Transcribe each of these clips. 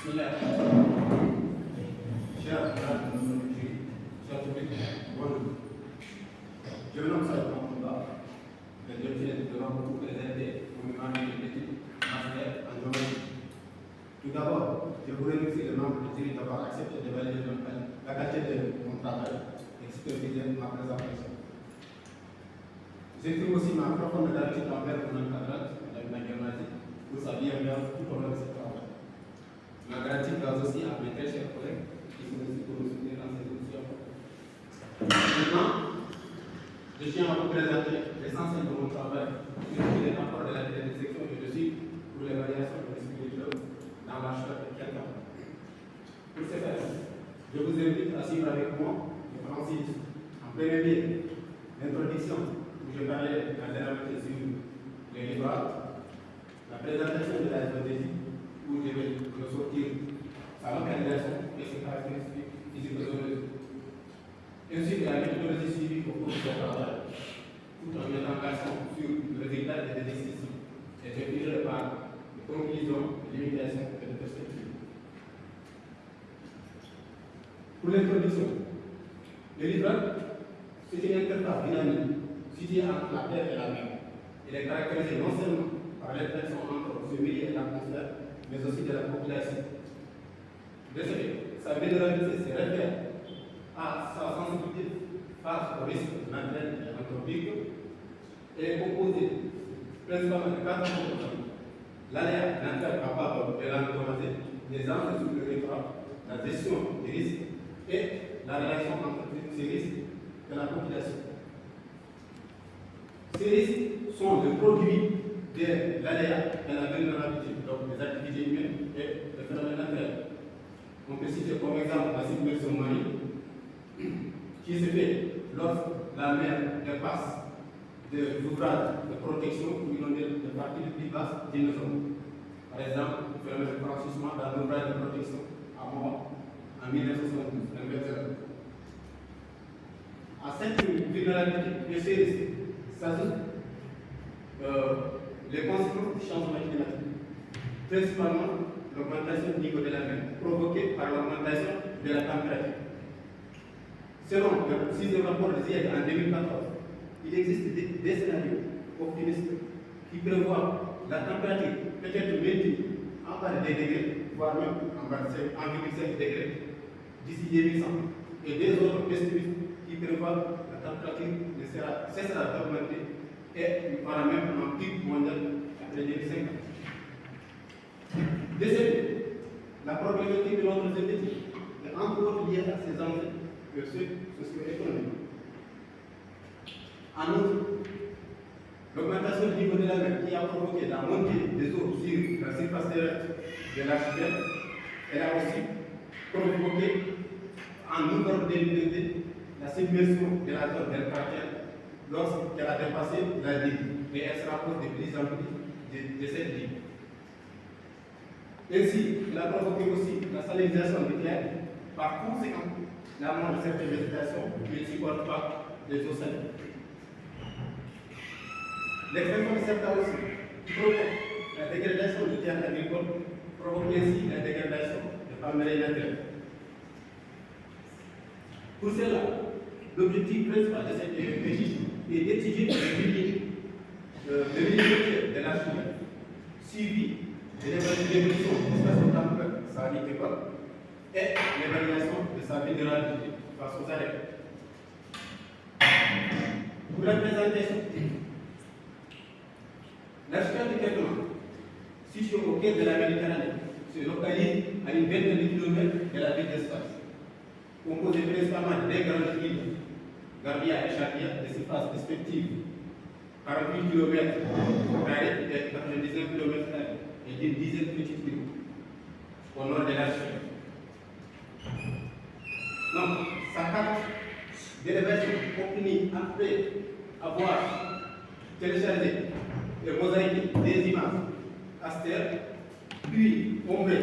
Bismillah. Chers public, bonjour. Je me nomme Saïd Makounda, et je tiens devant vous présenter mon mémoire d'études master en géométrie. Tout d'abord, je vous remercie le membre du jury d'avoir accepté de valider la qualité de mon travail et superviser ma présentation. J'exprime aussi ma profonde gratitude envers mon encadrante, Mme Germazi, pour sa bienveillance tout au long de ce travail. Ma gratitude va aussi à mes très chers collègues qui sont ici pour nous soutenir dans cette émission. Maintenant, je tiens à vous présenter l'essentiel de mon travail sur les rapports de la section et de suite pour l'évaluation de l'esprit du club dans la charte de quelqu'un. Pour ce faire, je vous invite à suivre avec moi le Francis. En premier lieu, l'introduction où je parlais de la géométrie sur les livres, la présentation de la géodésie où je vais ressortir sa localisation et ses caractéristiques physico-géologiques. Ainsi que la méthodologie suivie au cours de ce travail, tout en mettant l'accent sur le résultat des exercices. Et je finirai par les conclusions, limitations et les perspectives. Pour l'introduction, le livre, c'est une interface dynamique située entre la Terre et la mer. Il est caractérisé non seulement par l'interaction entre ce milieu et l'atmosphère, mais aussi de la population. De ce fait, sa vulnérabilité se réfère à sa sensibilité face au risque naturel et anthropique. Elle est composée principalement de 4 composants: l'aléa naturel capable de l'endommager, les enjeux sur le territoire, la gestion des risques et la relation entre ces risques et la population. Ces risques sont le produit de l'aléa et la vulnérabilité, donc des activités humaines et des phénomènes naturels. On peut citer comme exemple la submersion marine, qui se fait lorsque la mer dépasse des ouvrages de protection ou inonder des parties les plus basses d'une zone. Par exemple, le phénomène de franchissement d'un ouvrage de protection à Montbard en 1972, à cette vulnérabilité et ces risques s'ajoutent les conséquences du changement climatique, principalement l'augmentation du niveau de la mer provoquée par l'augmentation de la température. Selon le 6e rapport de GIEC en 2014, il existe des scénarios optimistes qui prévoient la température peut-être maintenue en bas de 2 degrés, voire même en bas de 1,5 degrés d'ici 2100, et des autres pessimistes qui prévoient la température cessera d'augmenter et il y aura même un pic mondial après 2050. De ce fait, la problématique de notre génétique est entre autres liée à ces enjeux socio-économiques. En outre, l'augmentation du niveau de la mer qui a provoqué la montée des eaux sur la surface terrestre de l'archipel, elle a aussi provoqué en novembre 2022 la submersion de la zone del Cartel lorsqu'elle a dépassé la digue et elle se rapproche de plus en plus de cette digue. Ainsi, elle a provoqué aussi la salinisation nucléaire. Par conséquent, la mort de certaines végétations qui ne supportent pas les eaux salines. L'extinction de certains aussi provoque la dégradation des terres agricoles, provoque ainsi la dégradation des palmeraies naturelles. Pour cela, l'objectif principal de cette réflexion est d'étudier le milieu de l'archipel, suivi de l'évolution de sa école et l'évaluation de sa vulnérabilité face aux arrêts. Pour la présentation, l'archipel de Kerguelen, situé au cœur de la Méditerranée, se localise à une vingtaine de kilomètres de la ville d'Espace, composé principalement de 2 grandes îles, Garbia et Chakia, de surface respectives 48 km et 99 km, et d'une dizaine de petites îles au nord de l'archipel. Donc, sa carte d'élévation obtenue après avoir téléchargé et mosaïqué des images astères, puis ombré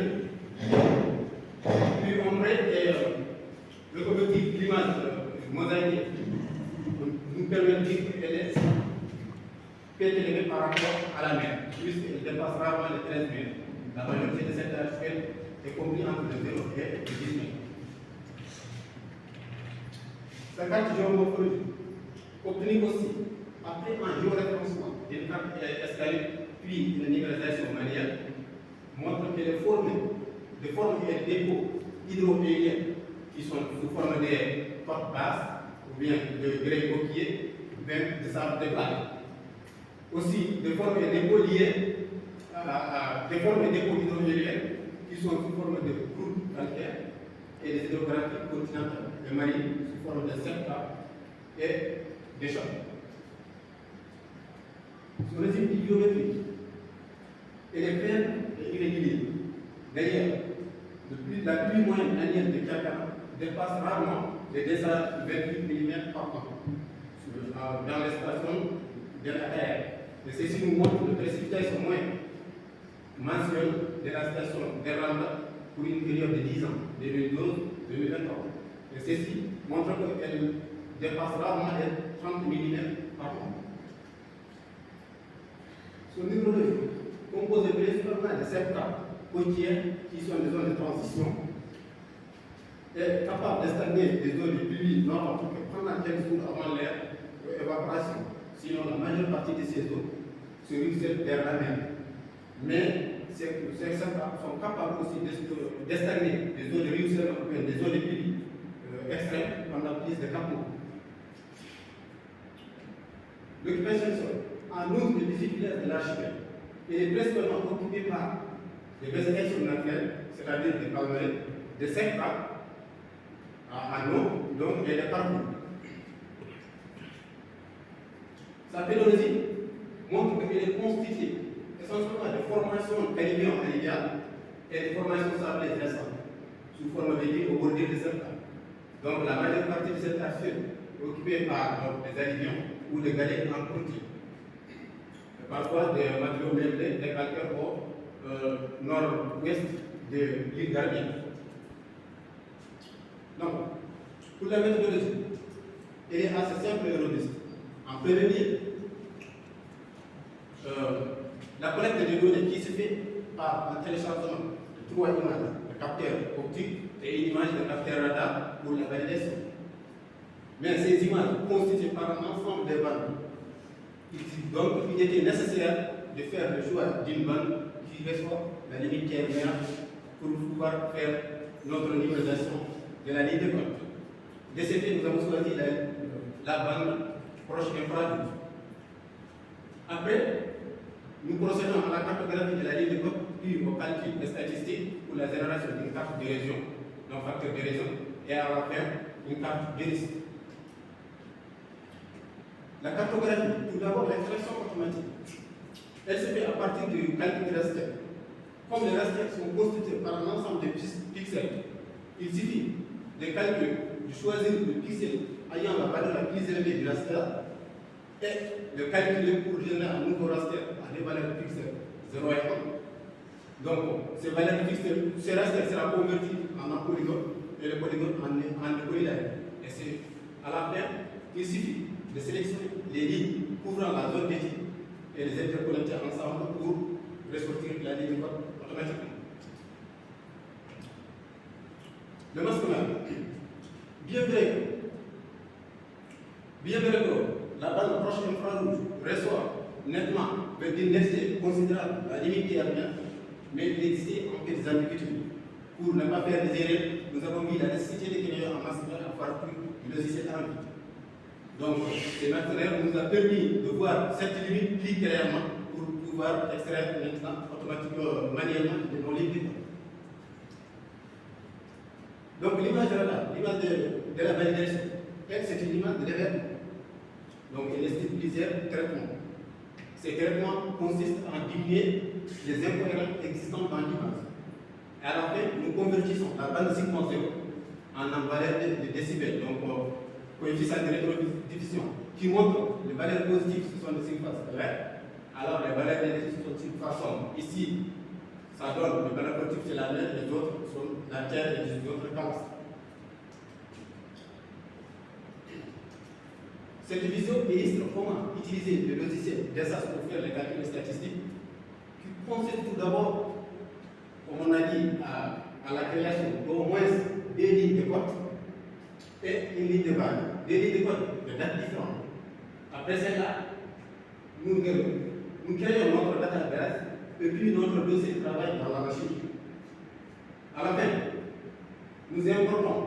et le objectif de l'image mosaïquée nous permet de dire qu'elle est peu élevée par rapport à la mer, puisqu'elle dépasse rarement les 13 mètres. La majorité de cette archipel est compris entre le 0 et le 10 mètres. Sa carte géomorphologique, obtenue aussi après un géoréférencement d'une carte escalier puis une nivellation manuelle, montre que les formes et les dépôts hydro-éoliennes qui sont sous forme de portes basses ou bien de grès coquillés, même de sable de plage. Aussi, des formes et dépôts liés à des formes et dépôts hydro-éoliennes qui sont sous forme de croûtes calcaires et des hydrographies continentales et marines sous forme de septa et des chocs. Son régime pluviométrique est plein et irrégulier. D'ailleurs, la pluie moyenne annuelle de Kakana dépasse rarement les 2 à 28 mm par an dans l'estation de la Terre. Et ceci nous montre le précipitation moyenne mensuelle de la station d'Erlanda pour une période de 10 ans, 2012-2023. Et ceci montre qu'elle dépasse rarement les 30 mm par an. Son hydrologie, composé principalement de 7 cas côtières qui sont des zones de transition, est capable de stagner des zones de pluie normales pendant quelques jours avant l'évaporation. Sinon, la majeure partie de ces eaux se ruissellent vers la mer. Mais ces cas sont capables aussi de stagner des zones de ruissellement, des zones de pluie extrêmes pendant plus de 4 mois. L'occupation du sol, en outre le disciplinaire de l'archipel, est principalement occupée par des végétations naturelles, c'est-à-dire des palmiers, des secs en eau, donc et des parcours. Sa pédologie montre qu'elle est constituée essentiellement de formations alluviales et de formations sableuses récentes, sous forme de villes au bord des septa. Donc la majeure partie de cette archipel est occupée par des alluvions ou des galets en continu. Parfois des matériaux meublés, des calcaires au nord-ouest de l'île Garbienne. Donc, pour la méthodologie, elle est assez simple et robuste. En premier lieu, la collecte des données qui se fait par le téléchargement de 3 images de capteurs optiques et une image de capteur radar pour la validation. Mais ces images constituées par un ensemble de bandes. Donc, il était nécessaire de faire le choix d'une bande qui reçoit la limite terminale pour pouvoir faire notre numérisation de la ligne de compte. De ce fait, nous avons choisi la bande proche infrarouge. Après, nous procédons à la cartographie de la ligne de compte puis au calcul des statistiques pour la génération d'une carte de région, d'un facteur de région, et à la fin, une carte de risque. La cartographie, tout d'abord l'extraction automatique. Elle se fait à partir du calcul des rasters. Comme les rasters sont constitués par un ensemble de pixels, il suffit de calculer, de choisir le pixel ayant la valeur la plus élevée du raster et de calculer pour générer un nouveau raster à des valeurs de pixels 0 et 1. Donc, ces valeurs de pixels, ce raster sera converti en un polygone et le polygone en polylène. Et c'est à la fin qu'il suffit de sélectionner les lignes couvrant la zone d'étude et les interconnecter ensemble pour ressortir la ligne de code automatiquement. Le masquement. Bien vrai que la bande proche infrarouge reçoit nettement d'une densité considérable la limite terminale, mais il existait en fait des ambiguïtés. Pour ne pas faire des erreurs, nous avons mis la nécessité de créer un masquement à partir du logiciel en vie. Donc, ces matériels nous a permis de voir cette limite plus clairement pour pouvoir extraire maintenant automatiquement, manuellement de nos lignes. Donc, l'image de la validation, c'est une image de développement. Donc, elle existe plusieurs traitements. Ces traitements consistent à diminuer les incohérences existantes dans l'image. Et à la fin, nous convertissons la bande segment 0 en valeur de décibels. Donc, coefficient de rétrodiffusion qui montre les valeurs positives, ce sont des surfaces claires, alors les valeurs négatives sont de surface sombre. Ici, ça donne les valeurs positives, c'est la mer, les autres sont la terre et les autres cancers. Cette division illustre comment utiliser le logiciel d'ESAS pour faire les calculs statistiques, qui consiste tout d'abord, comme on a dit, à à la création d'au moins des lignes de côte et une ligne de base. Des lignes de côte de dates différentes. Après cela, nous créons notre database et puis notre dossier de travail dans la machine. À la fin, nous importons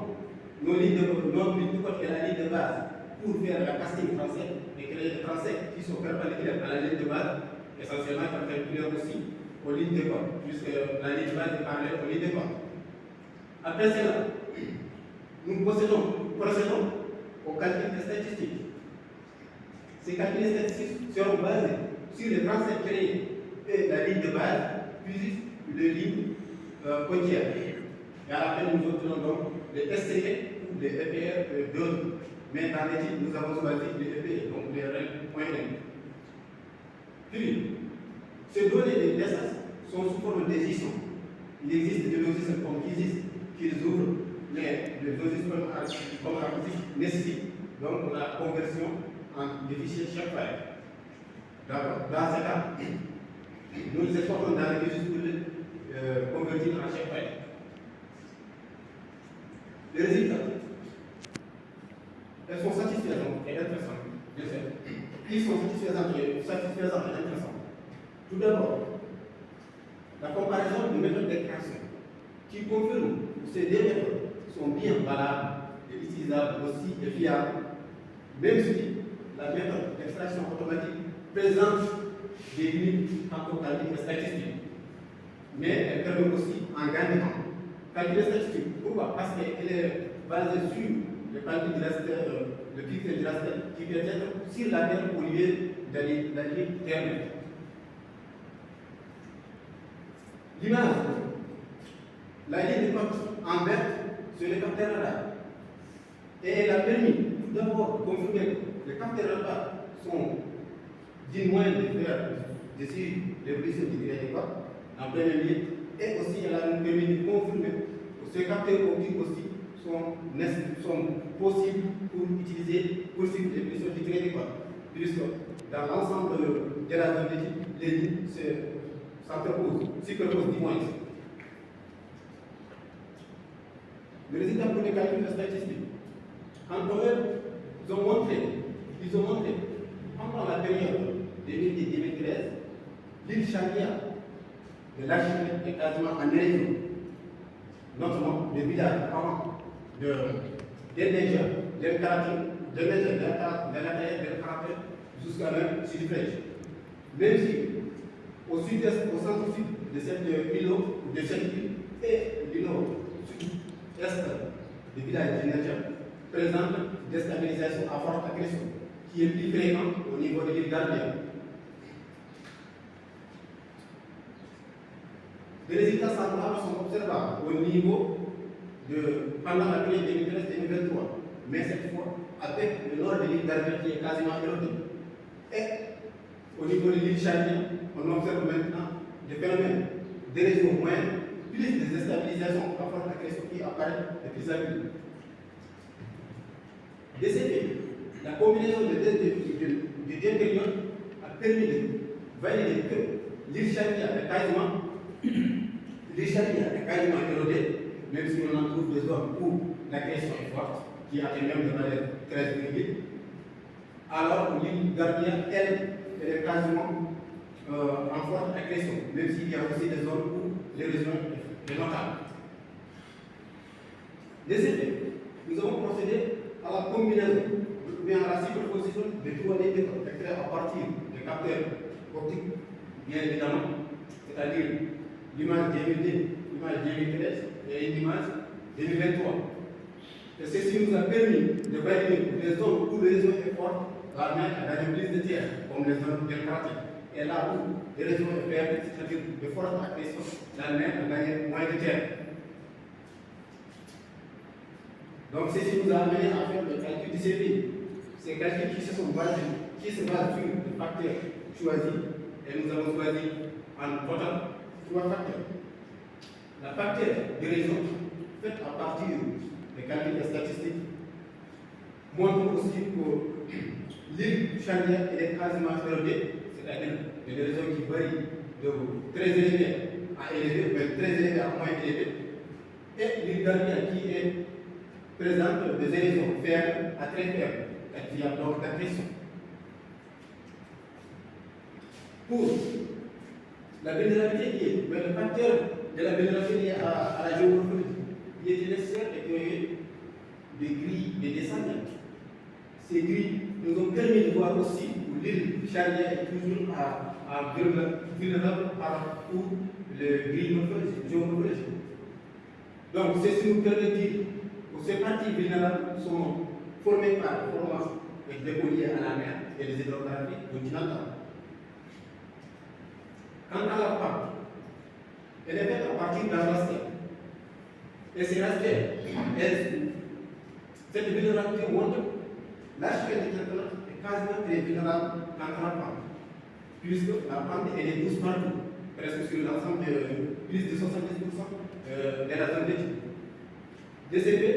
nos lignes de côte et la ligne de base pour faire la casting français et créer des français qui sont perpendiculaires à la ligne de base, essentiellement perpendiculaires aussi aux lignes de côte, puisque la ligne de base est parallèle aux lignes de côte. Après cela, nous procédons au calcul statistique. Ces calculs statistiques seront basés sur les français créés et la ligne de base, plus les lignes côtières. Et à la fin, nous obtenons donc les SCE ou les EPR d'autres. Mais dans l'étude, nous avons choisi les EPR, donc les règles moyennes. Puis, ces données des naissances sont sous forme de JSON. Il existe des logiciels comme Kisis qui les ouvrent, mais les logiciels comme Arctic nécessitent donc la conversion en des fichiers shapefile. D'accord. Dans ce cas, nous nous exportons dans les registres pour les convertir en shapefile. Les résultats, elles sont satisfaisantes et intéressantes, je sais. Ils sont satisfaisants et intéressants. Tout d'abord, la comparaison des méthodes d'extraction qui confirment que ces deux méthodes sont bien valables et utilisables aussi et fiables, même si la méthode d'extraction automatique présente des limites quant au calcul statistique. Mais elle permet aussi un gain de temps. Calcul statistique, pourquoi? Parce qu'elle est basée sur le calcul de raster, le pixel de raster qui peut être sur la Terre au lieu d'aller terrestre. L'image, la ligne de côte en vert sur les capteurs radar. Et elle a permis tout d'abord de confirmer que les capteurs radar sont d'une moyenne de faire de suivre l'évolution du trait de côte en premier lieu. Et aussi, elle a permis de confirmer que ces capteurs optiques aussi sont possibles pour utiliser pour suivre l'évolution du trait de côte. Puisque dans l'ensemble de la zone d'étude, les lignes superposent du moins. Le résultat pour les calculs statistiques. En Corée, ils ont montré, pendant la période 2010-2013, l'île Chania de l'archipel est quasiment en éruption. Notamment les villages parents des neigeurs, des caractères, jusqu'à même Sud-Flèche. Même si au sud-est, au centre-sud de cette îlot, de cette île et l'îlot sud-est des villages des neigeurs présentent des stabilisations à forte agression qui est plus fréquente au niveau de l'île Gardien. Les résultats semblables sont observables au niveau pendant la période 2013-2023, mais cette fois avec le nord de l'île Gardien qui est quasiment érodé. Et au niveau de l'île Chania, on observe maintenant des phénomènes des régions moyennes, plus des déstabilisations à forte agression qui apparaissent de plus en plus. De ce fait, la combinaison de deux périodes a permis de valider que l'île Chania est quasiment érodée, même si on en trouve des zones où l'agression est forte, qui atteint même de valeur très élevée. Alors que l'île Gardien, elle est quasiment en forte agression, même s'il y a aussi des zones où l'érosion est notable. De ce fait, nous avons procédé à la combinaison, ou bien à la superposition de trois lignes de côte extraites à partir de capteurs optiques, bien évidemment, c'est-à-dire l'image 2010, l'image 2013 et une image 2023. Et ceci nous a permis de valider les zones où l'érosion est forte, la mer a gagné plus de terre, comme les zones démocratiques. Et là où l'érosion est faible, c'est-à-dire de forte agression, la mer a gagné moins de terre. Donc ceci nous a amené à faire le calcul de ces lignes. Ces calculs qui se basent sur les facteurs choisis, et nous avons choisi en total trois facteurs. La facteur de raison faite à partir des calculs statistiques montre aussi que l'île Chania est quasiment érodée, c'est-à-dire des raisons qui varient de très élevées à élevées, mais très élevées à moins élevées. l'hydrogarbia qui présente des érosions faibles à très faibles, il y a donc la pression. Pour la vulnérabilité le facteur de la vulnérabilité liée à la géomorphologie, il était nécessaire de créer des grilles de descente. Ces grilles nous ont permis de voir aussi où l'île Charrière est toujours vulnérable par rapport aux grilles géomorphologiques. Donc, c'est ce qui nous permet de dire que ces parties vulnérables sont formées par la formation des dépôts liés à la mer et les hydrographies continentales. Quant à la pente, elle est faite à partir d'un raster. Et ces rasters, cette vulnérabilité montre l'archipel de Catalan est quasiment très vulnérable quant à la pente, puisque la pente elle est douce partout, presque sur l'ensemble de plus de 70% de la zone d'étude. De ce fait,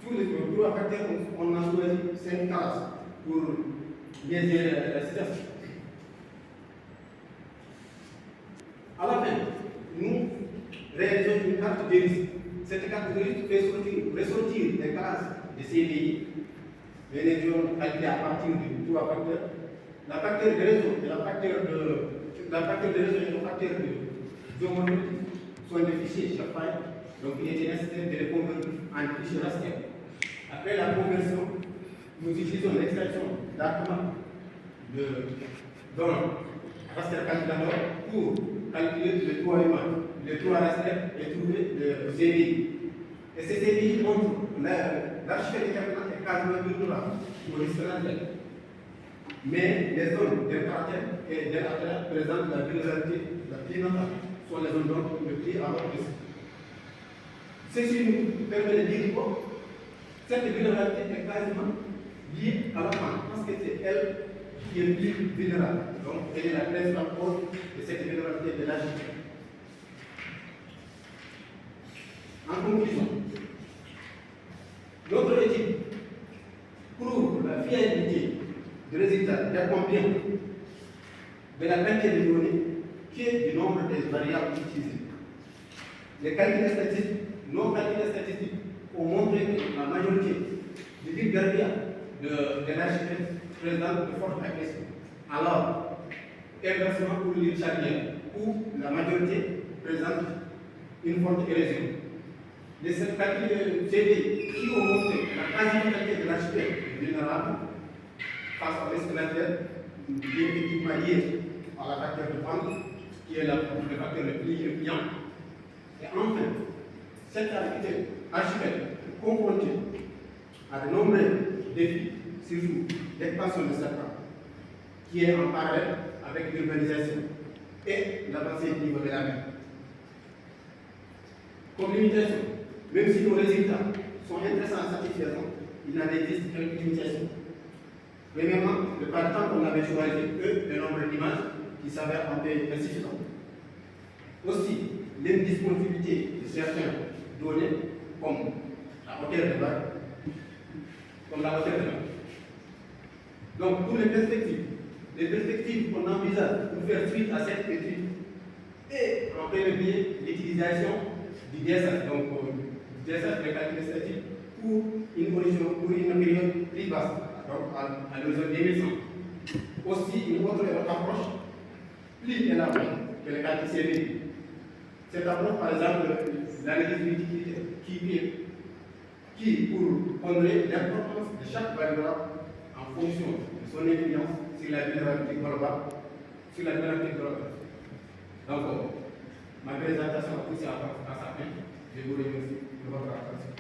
tous les facteurs, on a choisi 5 classes pour bien gérer la situation. À la fin, nous réalisons une carte de risque. Cette carte de risque fait ressortir les classes de CVI, les régions calculées à partir de 3 facteurs. La facteur de réseau et la facteur de géomorphologie sont des fichiers chaque file, donc il était nécessaire de les convertir en fichiers raster. Après la conversion, nous utilisons l'extraction d'arguments dans raster calculator pour calculer les 3 images, les 3 rasters et trouver le CVI. Et ces CVI montrent que l'archipel est quasiment vulnérable au risque naturel. Mais les zones de caractère et de l'artère présentent la vulnérabilité la plus notable, sont les zones donc le plus à haut risque. Ceci nous permet de dire que cette vulnérabilité est quasiment liée à la pente, parce que c'est elle qui est plus vulnérable. Donc, elle est la principale cause de cette vulnérabilité de l'archipel. En conclusion, notre étude prouve la fiabilité du résultat d'un combien de la quantité de données qui est du nombre des variables utilisées. Les calculs statistiques, nos calculs statistiques ont montré que la majorité des villes gardiennes de l'archipel présentent de fortes agressions. Alors, inversement pour l'île Charrière, où la majorité présente une forte érosion. Les calculs CVI qui ont montré la quasi-totalité de l'archipel est vulnérable face au risque naturel, qui est effectivement lié à la facteur de pente, qui est le facteur le plus influent. Et enfin, cette archipel est confronté à de nombreux défis, surtout l'expansion de Satan, qui est en parallèle avec l'urbanisation et l'avancée du niveau de la mer. Comme limitation, même si nos résultats sont intéressants et satisfaisants, il en existe quelques limitations. Premièrement, le temps qu'on avait choisi, le nombre d'images qui s'avère un peu insuffisant. Aussi, l'indisponibilité de certaines données, comme la hauteur de vague, Donc, pour les perspectives qu'on envisage pour faire suite à cette étude, et en premier lieu, l'utilisation du DSS, donc DSS de calcul statique, pour une période plus basse, donc à l'horizon 2100. Aussi, une autre approche plus élargie que le calcul CVI. Cette approche, par exemple, l'analyse multipliée, qui pour pondérer l'importance de chaque variable en fonction de son influence sur la vulnérabilité globale. Donc, ma présentation a poussé à sa fin. Je vous remercie de votre attention.